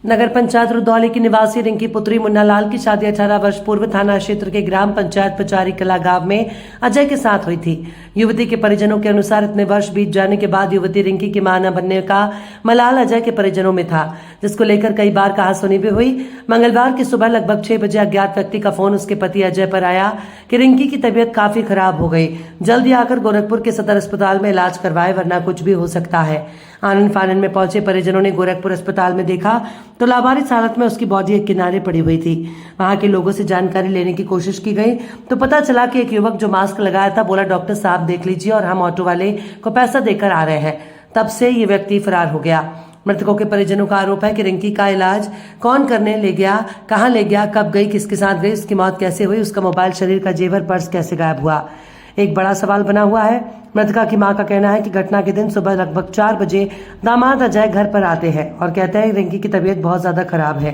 नगर पंचायत रुदौली की निवासी रिंकी पुत्री मुन्ना लाल की शादी 18 वर्ष पूर्व थाना क्षेत्र के ग्राम पंचायत पचारी कला गांव में अजय के साथ हुई थी। युवती के परिजनों के अनुसार इतने वर्ष बीत जाने के बाद युवती रिंकी की मां न बनने का मलाल अजय के परिजनों में था, जिसको लेकर कई बार कहासुनी भी हुई। मंगलवार की सुबह लगभग 6 बजे अज्ञात व्यक्ति का फोन उसके पति अजय पर आया कि रिंकी की तबीयत काफी खराब हो गई, जल्दी आकर गोरखपुर के सदर अस्पताल में इलाज करवाए वरना कुछ भी हो सकता है। आनन फानन में पहुंचे परिजनों ने गोरखपुर अस्पताल में देखा तो लावारिस हालत में उसकी बॉडी एक किनारे पड़ी हुई थी। वहां के लोगों से जानकारी लेने की कोशिश की गई तो पता चला कि एक युवक जो मास्क लगाया था बोला, डॉक्टर साहब देख लीजिए और हम ऑटो वाले को पैसा देकर आ रहे हैं। तब से ये व्यक्ति फरार हो गया। मृतकों के परिजनों का आरोप है कि रिंकी का इलाज कौन करने ले गया, कहां ले गया, कब गई, किसके साथ गई, उसकी मौत कैसे हुई, उसका मोबाइल, शरीर का जेवर, पर्स कैसे गायब हुआ, एक बड़ा सवाल बना हुआ है। मृतका की मां का कहना है कि घटना के दिन सुबह लगभग 4 बजे दामाद अजय घर पर आते हैं और कहते हैं रिंकी की तबीयत बहुत ज्यादा खराब है,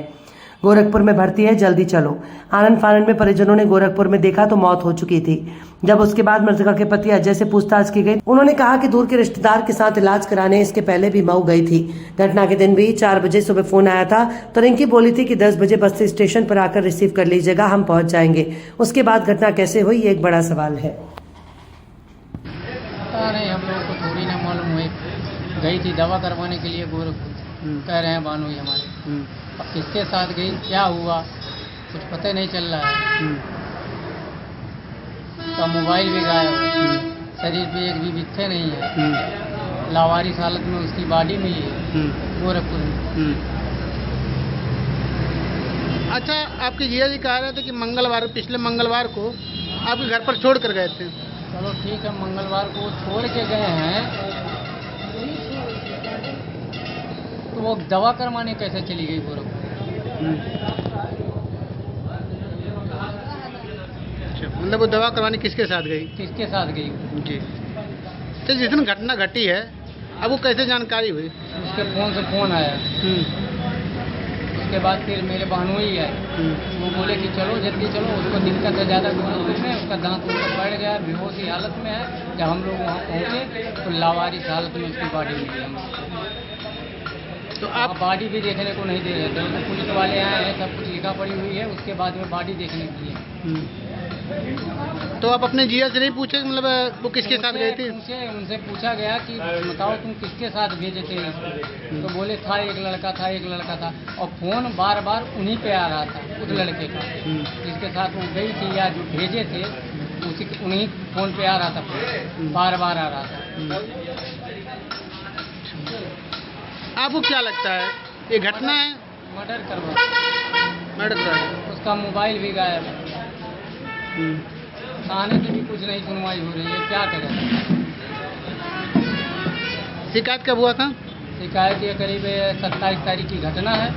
गोरखपुर में भर्ती है, जल्दी चलो। आनंद फानंद में परिजनों ने गोरखपुर में देखा तो मौत हो चुकी थी। जब उसके बाद मृतका के पति अजय से पूछताछ की गई, उन्होंने कहा कि दूर के रिश्तेदार के साथ इलाज कराने इसके पहले भी मऊ गई थी। घटना के दिन भी 4 बजे सुबह फोन आया था तो रिंकी बोली थी कि 10 बजे बस्ती स्टेशन पर आकर रिसीव कर लीजिएगा, हम पहुंच जाएंगे। उसके बाद घटना कैसे हुई ये एक बड़ा सवाल है। पता नहीं, हम लोग को थोड़ी ना मालूम हुई। गई थी दवा करवाने के लिए गोरखपुर, कह रहे हैं बानू ही हमारे। अब किसके साथ गई, क्या हुआ, कुछ पता नहीं चल रहा है। उसका मोबाइल भी गायब, शरीर पे एक भी बित्थे नहीं है। लावारिस हालत में उसकी बॉडी मिली है गोरखपुर में। अच्छा, आपके जिया जी कह रहे थे कि मंगलवार, पिछले मंगलवार को आपके घर पर छोड़ कर गए थे। चलो ठीक है, मंगलवार को छोड़ के गए हैं तो वो दवा करवाने कैसे चली गई गोरखपुर? मतलब वो दवा करवाने किसके साथ गई? किसके साथ गई जी। तो जिस दिन घटना घटी है अब वो कैसे जानकारी हुई? उसके फोन से फोन आया। उसके बाद फिर मेरे बहनोई है, वो बोले कि चलो जल्दी चलो, उसको दिक्कत है ज़्यादा गोरखपुर में, उसका दांत ऊपर बैठ गया, बेहोश की हालत में है। जब हम लोग वहाँ पहुँचे तो लावारिस हालत में उसकी बॉडी मिली हमको। तो आप बॉडी भी देखने को नहीं दे रहे थे, तो पुलिस वाले आए हैं, सब कुछ लिखा पड़ी हुई है, उसके बाद में बॉडी देखने के लिए। तो आप अपने जिया से नहीं पूछे मतलब वो किसके साथ गए थे? उनसे पूछा गया कि बताओ तुम किसके साथ भेजे थे इसको? तो बोले था एक लड़का था, एक लड़का था, और फोन बार बार उन्हीं पे आ रहा था, उस लड़के का जिसके साथ वो गई थी या जो भेजे थे उसी उन्हीं फोन पे आ रहा था, बार बार आ रहा था। आपको क्या लगता है ये घटना है? मर्डर करवा, उसका मोबाइल भी गायब है। थाने की भी कुछ नहीं सुनवाई हो रही है, क्या करें? शिकायत कब हुआ था? शिकायत ये करीब 27 तारीख की घटना है।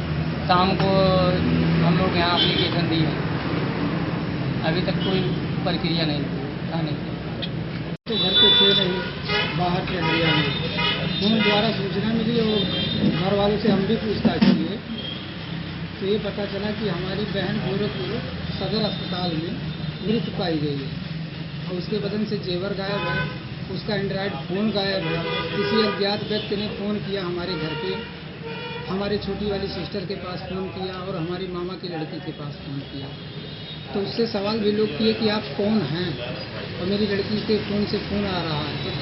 शाम को हम लोग यहाँ एप्लीकेशन दी है, अभी तक कोई प्रक्रिया नहीं हुई थाने की। तो घर पे थे नहीं, बाहर के एरिया में फोन द्वारा सूचना मिली और घर वालों से हम भी पूछताछ किए तो ये पता चला कि हमारी बहन गोरखपुर सदर अस्पताल में मृत पाई गई है और उसके बदन से जेवर गायब है, उसका एंड्रॉयड फ़ोन गायब है। किसी अज्ञात व्यक्ति ने फ़ोन किया हमारे घर पे, हमारी छोटी वाली सिस्टर के पास फ़ोन किया और हमारी मामा की लड़की के पास फ़ोन किया। तो उससे सवाल भी लोग किए कि आप कौन हैं, और मेरी लड़की के फ़ोन से फ़ोन आ रहा है।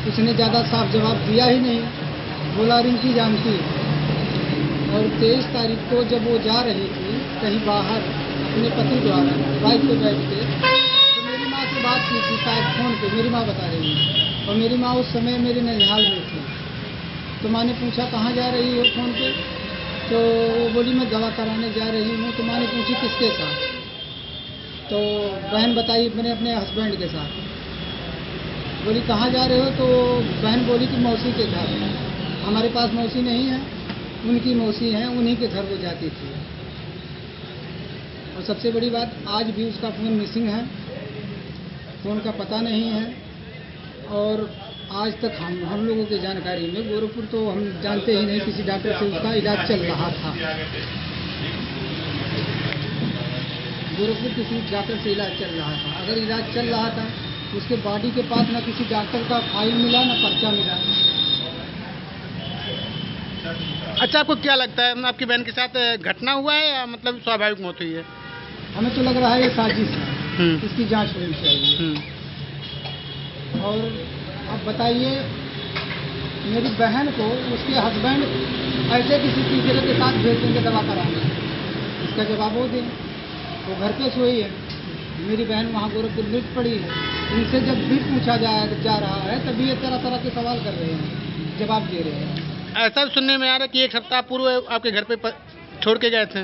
तो उसने ज़्यादा साफ जवाब दिया ही नहीं, बोला रिंकी जानती है। और 23 तारीख को जब वो जा रही थी कहीं बाहर अपने पति द्वारा बाइक पे बैठ के, तो मेरी माँ से बात की थी शायद फ़ोन पे, मेरी माँ बता रही है। और मेरी माँ उस समय मेरे ननिहाल में थी। तो माँ ने पूछा कहाँ जा रही हो फ़ोन पे, तो वो बोली मैं दवा कराने जा रही हूँ। तो माँ ने पूछी किसके साथ, तो बहन बताई मैंने अपने हस्बैंड के साथ। बोली कहाँ जा रहे हो, तो बहन बोली कि मौसी के घर। हमारे पास मौसी नहीं है, उनकी मौसी हैं, उन्हीं के घर वो जाती थी। और सबसे बड़ी बात, आज भी उसका फ़ोन मिसिंग है, फ़ोन का पता नहीं है। और आज तक हम लोगों की जानकारी में गोरखपुर तो हम जानते ही नहीं, किसी डॉक्टर से उसका इलाज चल रहा था। गोरखपुर किसी डॉक्टर से इलाज चल रहा था। अगर इलाज चल रहा था उसके बॉडी के पास ना किसी डॉक्टर का फाइल मिला, ना पर्चा मिला। अच्छा, आपको क्या लगता है आपकी बहन के साथ घटना हुआ है या मतलब स्वाभाविक मौत हुई है? हमें तो लग रहा है ये साजिश है, इसकी जांच होनी चाहिए। और अब बताइए, मेरी बहन को उसके हस्बैंड ऐसे किसी तीसरे के साथ भेज देंगे दवा कराने, इसका जवाब वो दें। वो घर पे सोई है, मेरी बहन वहाँ गोरखपुर मृत पड़ी है। इनसे जब भी पूछा जा रहा है तभी ये तरह तरह के सवाल कर रहे हैं, जवाब दे रहे हैं। ऐसा भी सुनने में आ रहा है कि एक सप्ताह पूर्व आपके घर पे छोड़ के गए थे।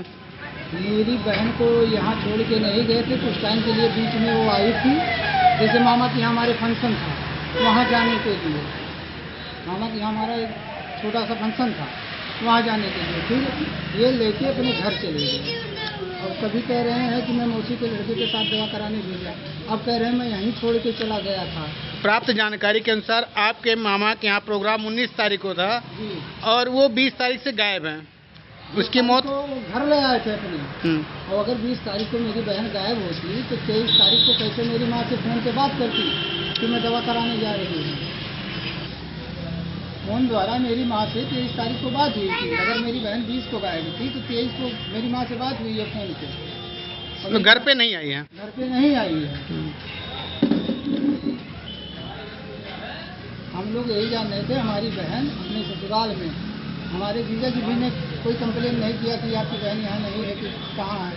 मेरी बहन को यहाँ छोड़ के नहीं गए थे, कुछ टाइम के लिए बीच में वो आई थी, जैसे मामा के यहाँ हमारे फंक्शन था, वहाँ जाने के लिए। मामा के यहाँ हमारा एक छोटा सा फंक्शन था, वहाँ जाने के लिए फिर ये लेके अपने घर चले गए। और कभी कह रहे हैं कि मैं मौसी के लड़के के साथ दवा कराने भेजा, अब कह रहे हैं मैं यहीं छोड़ के चला गया था। प्राप्त जानकारी के अनुसार आपके मामा के यहाँ प्रोग्राम 19 तारीख को था जी, और वो 20 तारीख से गायब हैं। उसकी मौत तो घर ले आए थे अपने। और अगर 20 तारीख को मेरी बहन गायब होती तो 23 तारीख को कैसे मेरी माँ से फ़ोन पे बात करती कि मैं दवा कराने जा रही हूँ। फ़ोन द्वारा मेरी माँ से 23 तारीख को बात हुई थी। अगर मेरी बहन 20 को गायब थी तो 23 को मेरी माँ से बात हुई है फ़ोन पे। तो घर पे नहीं आई है। घर पे नहीं आई है। हम लोग यही जान रहे थे हमारी बहन अपने ससुराल में, हमारे जीजा जी भी ने कोई कंप्लेन नहीं किया कि आपकी बहन यहाँ नहीं है कि कहाँ है,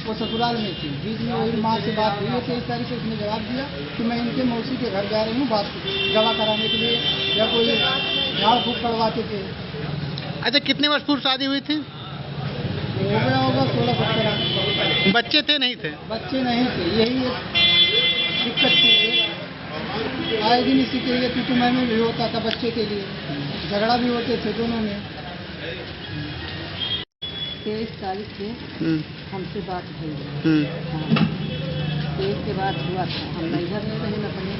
वो ससुराल में थी। बीच में वही माँ से बात हुई है 23 तारीख को, उसने जवाब दिया कि मैं इनके मौसी के घर जा रही हूँ बात दवा कराने के लिए, या कोई झाड़ फूक करवाते थे। अच्छा, कितने वर्ष पूर्व शादी हुई थी? हो गया होगा 16-17। बच्चे थे नहीं थे? बच्चे नहीं थे, यही एक दिक्कत थी। आए दिन इसी के लिए क्योंकि मैं भी होता था बच्चे के लिए, झगड़ा भी होते थे दोनों में। 23 तारीख से हमसे बात हुई। हाँ, 23 के बाद हुआ था, हम नैहर में रहे अपने,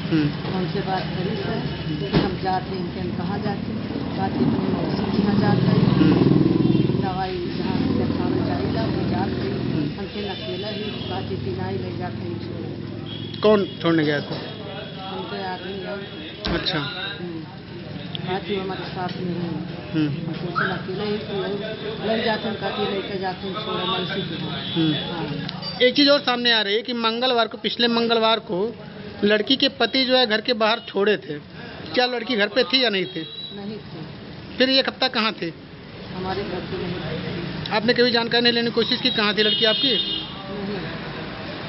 हमसे बात करी सर कि हम जाते हैं, हम कहाँ जाते, बात अपने मौसी के यहाँ जाते दवाई जहाँ देखाने जाएगा वो जाते, हमसे अकेला ही बात पिनाई ले जाते हैं। कौन छोड़ने गया था? हमसे आदमी है। अच्छा। बाकी हमारे साथ में है, हम सोचे अकेले ही तो लग जाते हैं, काटी लेकर जाते हैं छोड़ा मौसी के यहाँ। हाँ। एक चीज़ और सामने आ रही है कि मंगलवार को, पिछले मंगलवार को लड़की के पति जो है घर के बाहर छोड़े थे। क्या लड़की घर पे थी या नहीं थी? नहीं थी। फिर एक हफ्ता कहाँ थे? हमारे घर पे नहीं। आपने कभी जानकारी लेने की कोशिश की कहाँ थी लड़की आपकी? नहीं,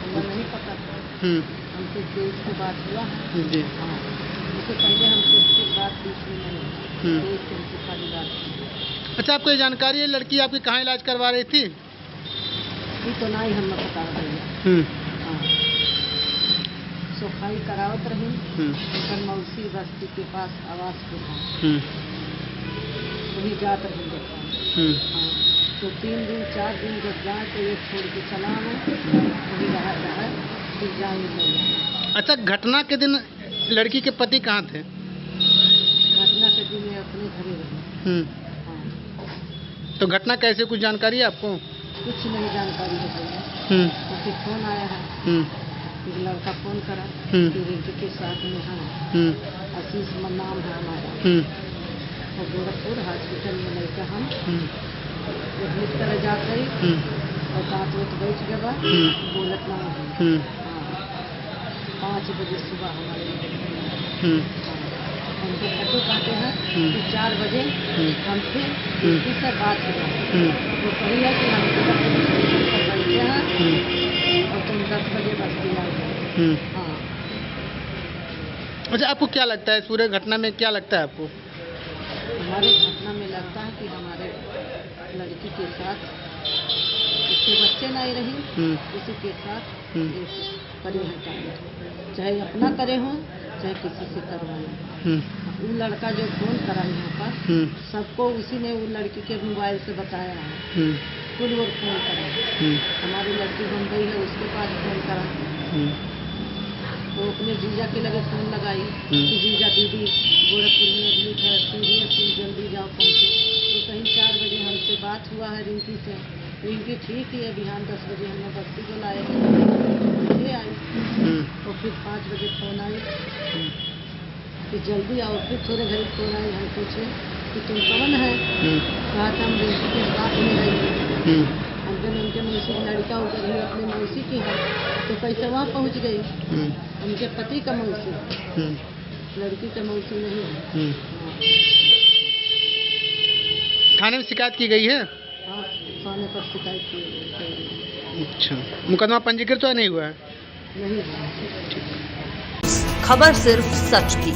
हमें नहीं पता था। हमसे 23 की बात हुआ जी। हाँ, उससे पहले हमसे उसकी बात बीच में नहीं, 23 से हमसे सारी बात की। अच्छा, आपको ये जानकारी है लड़की आपकी कहाँ इलाज करवा रही थी? ये तो नहीं हम बता रहे हैं। हाँ, सफाई करावत रही पर मौसी बस्ती के पास आवास पे था, वही जात रही देखा। हाँ, तो 3 दिन 4 दिन जब जाए तो ये छोड़ के चला मैं, वही रहा है, फिर जाएंगे। अच्छा, घटना के दिन लड़की के पति कहाँ थे? घटना के दिन में अपने घरे रहे। हाँ। तो घटना कैसे, कुछ जानकारी है आपको? कुछ नहीं जानकारी है भैया। तो फिर फोन आया है, फिर लड़का फोन करा, फिर इनके साथ में है आशीष नाम है हमारा, और गोरखपुर हॉस्पिटल में लेकर हम एडमिट करे जाते और दाँत वोत बैठ गया बा, बोलत ना है। 5 बजे सुबह हमारे हमको फोटो कहते हैं कि 4 बजे हमसे किसी से बात हुआ, तो कही है कि हम बैठे हैं और तुम 10 बजे बस्ती आओगे। हाँ। अच्छा, आपको क्या लगता है इस पूरे घटना में, क्या लगता है आपको? हमारे घटना में लगता है कि हमारे लड़की के साथ उसके बच्चे नहीं रही, किसी के साथ करे हैं, चाहे अपना करे हों चाहे किसी से करवाए। वो लड़का जो फोन करा यहाँ पर सबको उसी ने वो लड़की के मोबाइल से बताया है, खुद वो फोन करा। हमारी लड़की बम्बई है, उसके पास फोन करा, वो अपने जीजा के लगे फोन लगाई कि जीजा दीदी गोरखपुर में एडमिट है, सीरियस जल्दी जाओ पहुँचो। तो कहीं 4 बजे हमसे बात हुआ है रिंकी से, रिंकी ठीक ही है, बिहान 10 बजे हमने बस्ती को लाए ये आई। तो फिर 5 बजे फोन आई कि जल्दी आओ, फिर थोड़े घड़ी फोन आई, हम पूछे कि तुम कौन है? कहा था हम रेंकी के साथ में रही। हम जब उनके मौसी की लड़का उधर ही अपने मौसी की है तो कैसे वहाँ पहुँच गई? उनके पति का मौसी, लड़की का मौसी नहीं है। थाने में शिकायत की गई है? हाँ, थाने पर शिकायत की। अच्छा, मुकदमा पंजीकृत तो नहीं हुआ है? नहीं हुआ। खबर सिर्फ सच की।